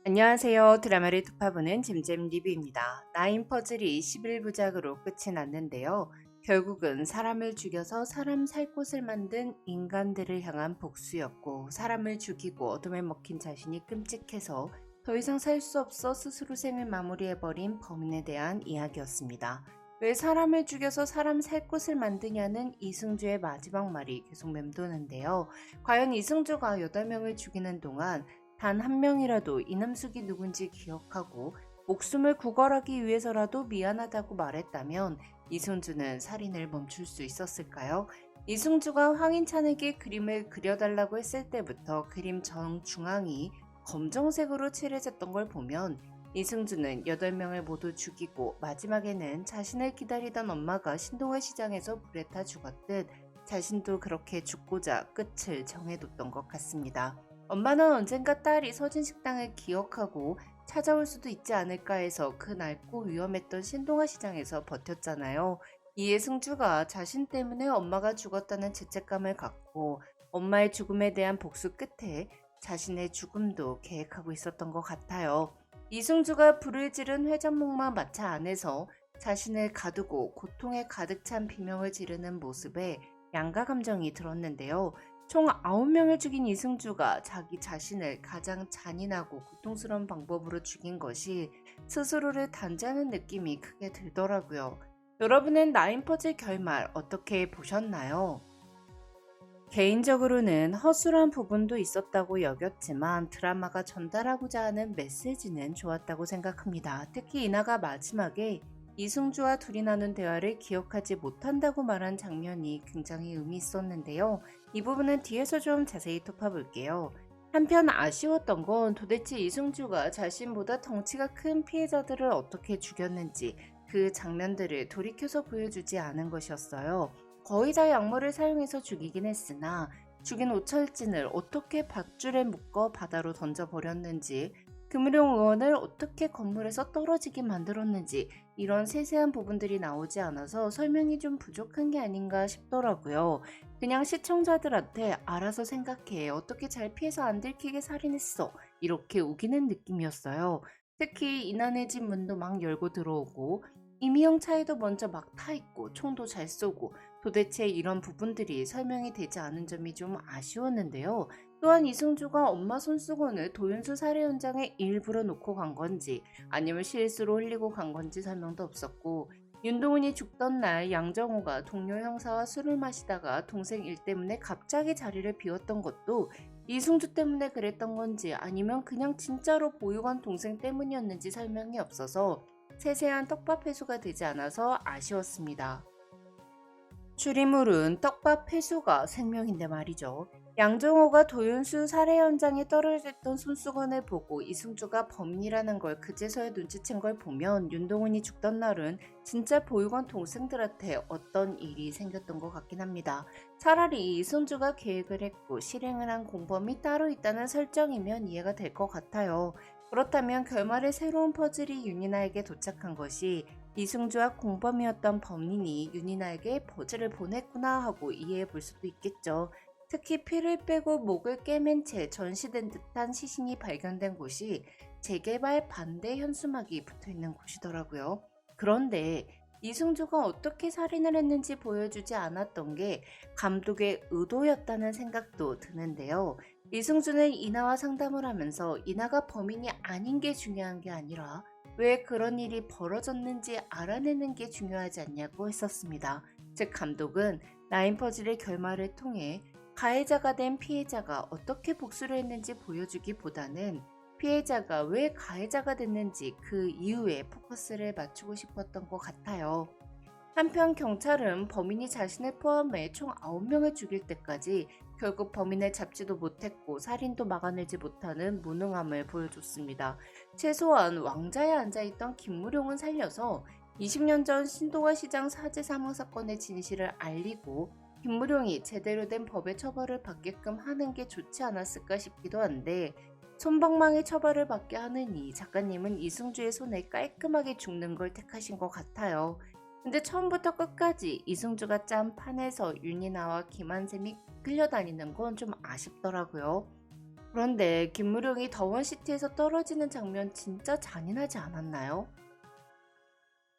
안녕하세요. 드라마를 특파보는 잼잼 리뷰입니다. 나인 퍼즐이 11부작으로 끝이 났는데요. 결국은 사람을 죽여서 사람 살 곳을 만든 인간들을 향한 복수였고, 사람을 죽이고 어둠에 먹힌 자신이 끔찍해서 더 이상 살 수 없어 스스로 생을 마무리해버린 범인에 대한 이야기였습니다. 왜 사람을 죽여서 사람 살 곳을 만드냐는 이승주의 마지막 말이 계속 맴도는데요. 과연 이승주가 8명을 죽이는 동안 단 한 명이라도 이남숙이 누군지 기억하고 목숨을 구걸하기 위해서라도 미안하다고 말했다면 이승주는 살인을 멈출 수 있었을까요? 이승주가 황인찬에게 그림을 그려달라고 했을 때부터 그림 정중앙이 검정색으로 칠해졌던 걸 보면 이승주는 8명을 모두 죽이고 마지막에는 자신을 기다리던 엄마가 신동의 시장에서 불에 타 죽었듯 자신도 그렇게 죽고자 끝을 정해뒀던 것 같습니다. 엄마는 언젠가 딸이 서진 식당을 기억하고 찾아올 수도 있지 않을까 해서 그 낡고 위험했던 신동아 시장에서 버텼잖아요. 이에 승주가 자신 때문에 엄마가 죽었다는 죄책감을 갖고 엄마의 죽음에 대한 복수 끝에 자신의 죽음도 계획하고 있었던 것 같아요. 이승주가 불을 지른 회전목마 마차 안에서 자신을 가두고 고통에 가득 찬 비명을 지르는 모습에 양가 감정이 들었는데요. 총 9명을 죽인 이승주가 자기 자신을 가장 잔인하고 고통스러운 방법으로 죽인 것이 스스로를 단죄하는 느낌이 크게 들더라고요. 여러분은 나인퍼즐 결말 어떻게 보셨나요? 개인적으로는 허술한 부분도 있었다고 여겼지만 드라마가 전달하고자 하는 메시지는 좋았다고 생각합니다. 특히 이나가 마지막에 이승주와 둘이 나눈 대화를 기억하지 못한다고 말한 장면이 굉장히 의미 있었는데요. 이 부분은 뒤에서 좀 자세히 짚어볼게요. 한편 아쉬웠던 건 도대체 이승주가 자신보다 덩치가 큰 피해자들을 어떻게 죽였는지 그 장면들을 돌이켜서 보여주지 않은 것이었어요. 거의 다 약물을 사용해서 죽이긴 했으나 죽인 오철진을 어떻게 밧줄에 묶어 바다로 던져버렸는지, 금우룡 의원을 어떻게 건물에서 떨어지게 만들었는지 이런 세세한 부분들이 나오지 않아서 설명이 좀 부족한 게 아닌가 싶더라고요. 그냥 시청자들한테 알아서 생각해, 어떻게 잘 피해서 안 들키게 살인했어, 이렇게 우기는 느낌이었어요. 특히 이난의 집 문도 막 열고 들어오고 이미영 차에도 먼저 막 타있고 총도 잘 쏘고 도대체 이런 부분들이 설명이 되지 않은 점이 좀 아쉬웠는데요. 또한 이승주가 엄마 손수건을 도윤수 살해 현장에 일부러 놓고 간 건지 아니면 실수로 흘리고 간 건지 설명도 없었고, 윤동훈이 죽던 날 양정호가 동료 형사와 술을 마시다가 동생 일 때문에 갑자기 자리를 비웠던 것도 이승주 때문에 그랬던 건지 아니면 그냥 진짜로 보육원 동생 때문이었는지 설명이 없어서 세세한 떡밥 회수가 되지 않아서 아쉬웠습니다. 추리물은 떡밥 회수가 생명인데 말이죠. 양정호가 도윤수 살해 현장에 떨어졌던 손수건을 보고 이승주가 범인이라는 걸 그제서야 눈치챈 걸 보면 윤동훈이 죽던 날은 진짜 보육원 동생들한테 어떤 일이 생겼던 것 같긴 합니다. 차라리 이승주가 계획을 했고 실행을 한 공범이 따로 있다는 설정이면 이해가 될 것 같아요. 그렇다면 결말에 새로운 퍼즐이 윤이나에게 도착한 것이 이승주와 공범이었던 범인이 윤이나에게 퍼즐을 보냈구나 하고 이해해 볼 수도 있겠죠. 특히 피를 빼고 목을 꿰맨 채 전시된 듯한 시신이 발견된 곳이 재개발 반대 현수막이 붙어 있는 곳이더라고요. 그런데 이승주가 어떻게 살인을 했는지 보여주지 않았던 게 감독의 의도였다는 생각도 드는데요. 이승주는 이나와 상담을 하면서 이나가 범인이 아닌 게 중요한 게 아니라 왜 그런 일이 벌어졌는지 알아내는 게 중요하지 않냐고 했었습니다. 즉 감독은 나인 퍼즐의 결말을 통해 가해자가 된 피해자가 어떻게 복수를 했는지 보여주기보다는 피해자가 왜 가해자가 됐는지 그 이유에 포커스를 맞추고 싶었던 것 같아요. 한편 경찰은 범인이 자신을 포함해 총 9명을 죽일 때까지 결국 범인을 잡지도 못했고 살인도 막아내지 못하는 무능함을 보여줬습니다. 최소한 왕자에 앉아있던 김무룡은 살려서 20년 전 신동아 시장 사제 사망 사건의 진실을 알리고 김무룡이 제대로 된 법의 처벌을 받게끔 하는 게 좋지 않았을까 싶기도 한데, 솜방망이 처벌을 받게 하느니 작가님은 이승주의 손에 깔끔하게 죽는 걸 택하신 것 같아요. 근데 처음부터 끝까지 이승주가 짠 판에서 윤이나와 김한샘이 끌려다니는 건 좀 아쉽더라고요. 그런데 김무룡이 더원시티에서 떨어지는 장면 진짜 잔인하지 않았나요?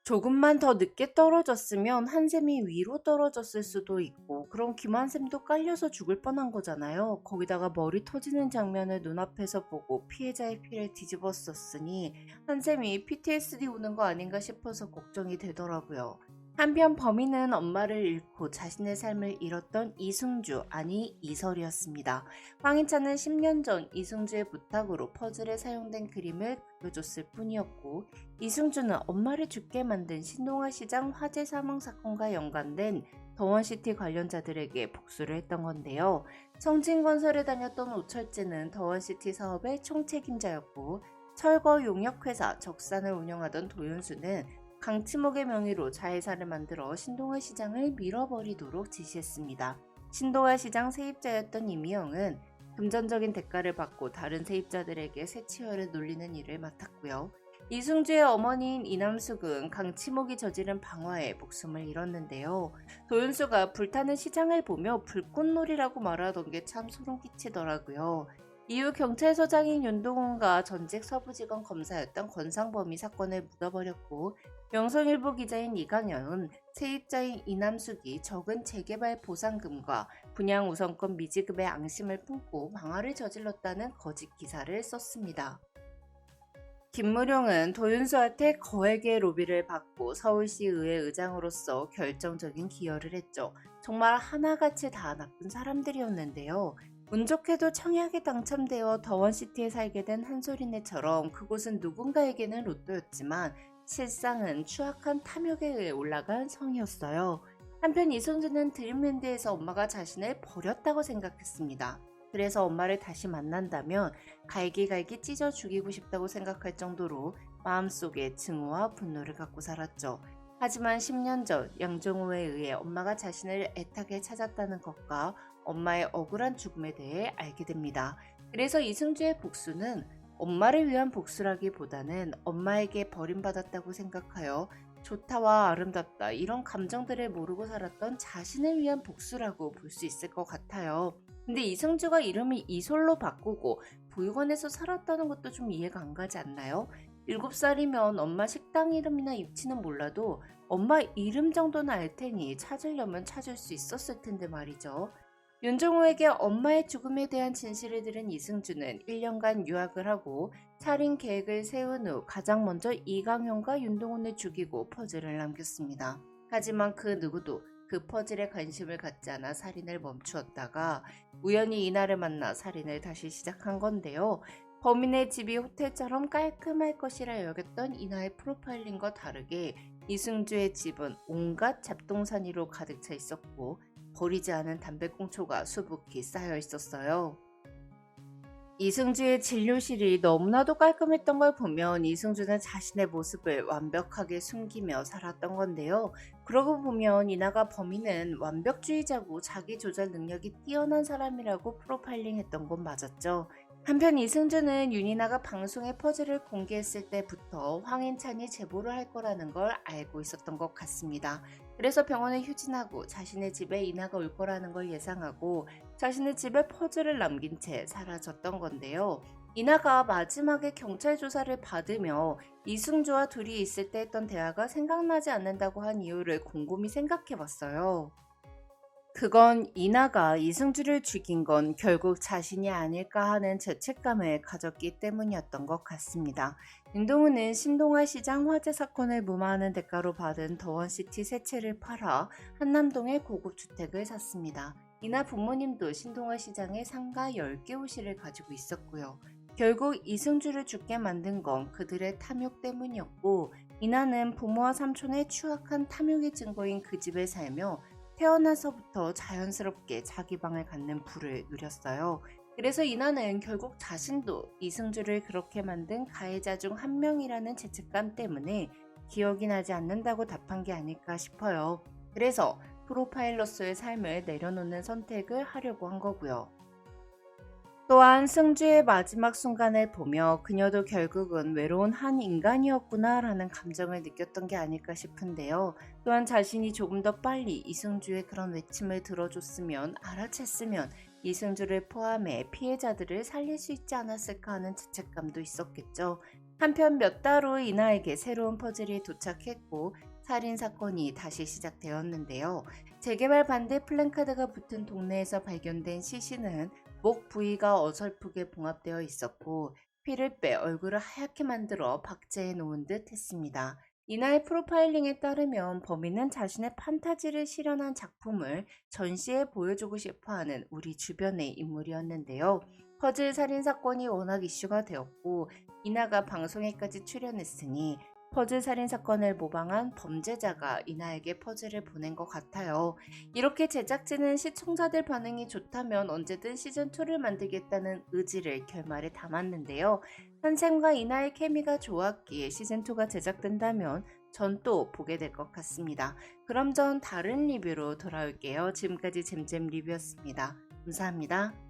조금만 더 늦게 떨어졌으면 한샘이 위로 떨어졌을 수도 있고, 그럼 김한샘도 깔려서 죽을 뻔한 거잖아요. 거기다가 머리 터지는 장면을 눈앞에서 보고 피해자의 피를 뒤집었었으니 한샘이 PTSD 오는 거 아닌가 싶어서 걱정이 되더라고요. 한편 범인은 엄마를 잃고 자신의 삶을 잃었던 이승주, 아니 이설이었습니다. 황희찬은 10년 전 이승주의 부탁으로 퍼즐에 사용된 그림을 그려줬을 뿐이었고, 이승주는 엄마를 죽게 만든 신동아 시장 화재 사망 사건과 연관된 더원시티 관련자들에게 복수를 했던 건데요. 성진건설에 다녔던 오철재는 더원시티 사업의 총책임자였고, 철거 용역회사 적산을 운영하던 도윤수는 강치목의 명의로 자회사를 만들어 신동아 시장을 밀어버리도록 지시했습니다. 신동아 시장 세입자였던 이미영은 금전적인 대가를 받고 다른 세입자들에게 새치열을 놀리는 일을 맡았고요. 이승주의 어머니인 이남숙은 강치목이 저지른 방화에 목숨을 잃었는데요. 도윤수가 불타는 시장을 보며 불꽃놀이라고 말하던 게 참 소름 끼치더라고요. 이후 경찰서장인 윤동훈과 전직 서부지검 검사였던 권상범이 사건을 묻어버렸고, 명성일보 기자인 이강현은 세입자인 이남숙이 적은 재개발 보상금과 분양 우선권 미지급의 앙심을 품고 방화를 저질렀다는 거짓 기사를 썼습니다. 김무룡은 도윤수한테 거액의 로비를 받고 서울시 의회 의장으로서 결정적인 기여를 했죠. 정말 하나같이 다 나쁜 사람들이었는데요. 운 좋게도 청약에 당첨되어 더원시티에 살게 된 한소리네처럼 그곳은 누군가에게는 로또였지만 실상은 추악한 탐욕에 의해 올라간 성이었어요. 한편 이승주는 드림랜드에서 엄마가 자신을 버렸다고 생각했습니다. 그래서 엄마를 다시 만난다면 갈기갈기 찢어 죽이고 싶다고 생각할 정도로 마음속에 증오와 분노를 갖고 살았죠. 하지만 10년 전 양정호에 의해 엄마가 자신을 애타게 찾았다는 것과 엄마의 억울한 죽음에 대해 알게 됩니다. 그래서 이승주의 복수는 엄마를 위한 복수라기보다는 엄마에게 버림받았다고 생각하여 좋다와 아름답다 이런 감정들을 모르고 살았던 자신을 위한 복수라고 볼 수 있을 것 같아요. 근데 이승주가 이름을 이솔로 바꾸고 보육원에서 살았다는 것도 좀 이해가 안 가지 않나요? 7살이면 엄마 식당 이름이나 입지는 몰라도 엄마 이름 정도는 알 테니 찾으려면 찾을 수 있었을 텐데 말이죠. 윤정호에게 엄마의 죽음에 대한 진실을 들은 이승주는 1년간 유학을 하고 살인 계획을 세운 후 가장 먼저 이강현과 윤동훈을 죽이고 퍼즐을 남겼습니다. 하지만 그 누구도 그 퍼즐에 관심을 갖지 않아 살인을 멈추었다가 우연히 이나를 만나 살인을 다시 시작한 건데요. 범인의 집이 호텔처럼 깔끔할 것이라 여겼던 이나의 프로파일링과 다르게 이승주의 집은 온갖 잡동사니로 가득 차 있었고 버리지 않은 담배꽁초가 수북히 쌓여 있었어요. 이승주의 진료실이 너무나도 깔끔했던 걸 보면 이승주는 자신의 모습을 완벽하게 숨기며 살았던 건데요. 그러고 보면 이나가 범인은 완벽주의자고 자기 조절 능력이 뛰어난 사람이라고 프로파일링 했던 건 맞았죠. 한편 이승주는 윤이나가 방송에 퍼즐을 공개했을 때부터 황인찬이 제보를 할 거라는 걸 알고 있었던 것 같습니다. 그래서 병원에 휴진하고 자신의 집에 이나가 올 거라는 걸 예상하고 자신의 집에 퍼즐을 남긴 채 사라졌던 건데요. 이나가 마지막에 경찰 조사를 받으며 이승주와 둘이 있을 때 했던 대화가 생각나지 않는다고 한 이유를 곰곰이 생각해 봤어요. 그건 이나가 이승주를 죽인 건 결국 자신이 아닐까 하는 죄책감을 가졌기 때문이었던 것 같습니다. 윤동훈은 신동아 시장 화재 사건을 무마하는 대가로 받은 더원시티 세 채를 팔아 한남동의 고급 주택을 샀습니다. 이나 부모님도 신동아 시장에 상가 10개 호실을 가지고 있었고요. 결국 이승주를 죽게 만든 건 그들의 탐욕 때문이었고, 이나는 부모와 삼촌의 추악한 탐욕의 증거인 그 집에 살며 태어나서부터 자연스럽게 자기 방을 갖는 부를 누렸어요. 그래서 이나는 결국 자신도 이승주를 그렇게 만든 가해자 중 한 명이라는 죄책감 때문에 기억이 나지 않는다고 답한 게 아닐까 싶어요. 그래서 프로파일러스의 삶을 내려놓는 선택을 하려고 한 거고요. 또한 승주의 마지막 순간을 보며 그녀도 결국은 외로운 한 인간이었구나 라는 감정을 느꼈던 게 아닐까 싶은데요. 또한 자신이 조금 더 빨리 이승주의 그런 외침을 들어줬으면, 알아챘으면 이승주를 포함해 피해자들을 살릴 수 있지 않았을까 하는 죄책감도 있었겠죠. 한편 몇 달 후 이나에게 새로운 퍼즐이 도착했고 살인 사건이 다시 시작되었는데요. 재개발 반대 플랜카드가 붙은 동네에서 발견된 시신은 목 부위가 어설프게 봉합되어 있었고 피를 빼 얼굴을 하얗게 만들어 박제해 놓은 듯 했습니다. 이나의 프로파일링에 따르면 범인은 자신의 판타지를 실현한 작품을 전시에 보여주고 싶어하는 우리 주변의 인물이었는데요. 퍼즐 살인 사건이 워낙 이슈가 되었고 이나가 방송에까지 출연했으니 퍼즐 살인 사건을 모방한 범죄자가 이나에게 퍼즐을 보낸 것 같아요. 이렇게 제작진은 시청자들 반응이 좋다면 언제든 시즌2를 만들겠다는 의지를 결말에 담았는데요. 현샘과 이나의 케미가 좋았기에 시즌2가 제작된다면 전 또 보게 될 것 같습니다. 그럼 전 다른 리뷰로 돌아올게요. 지금까지 잼잼 리뷰였습니다. 감사합니다.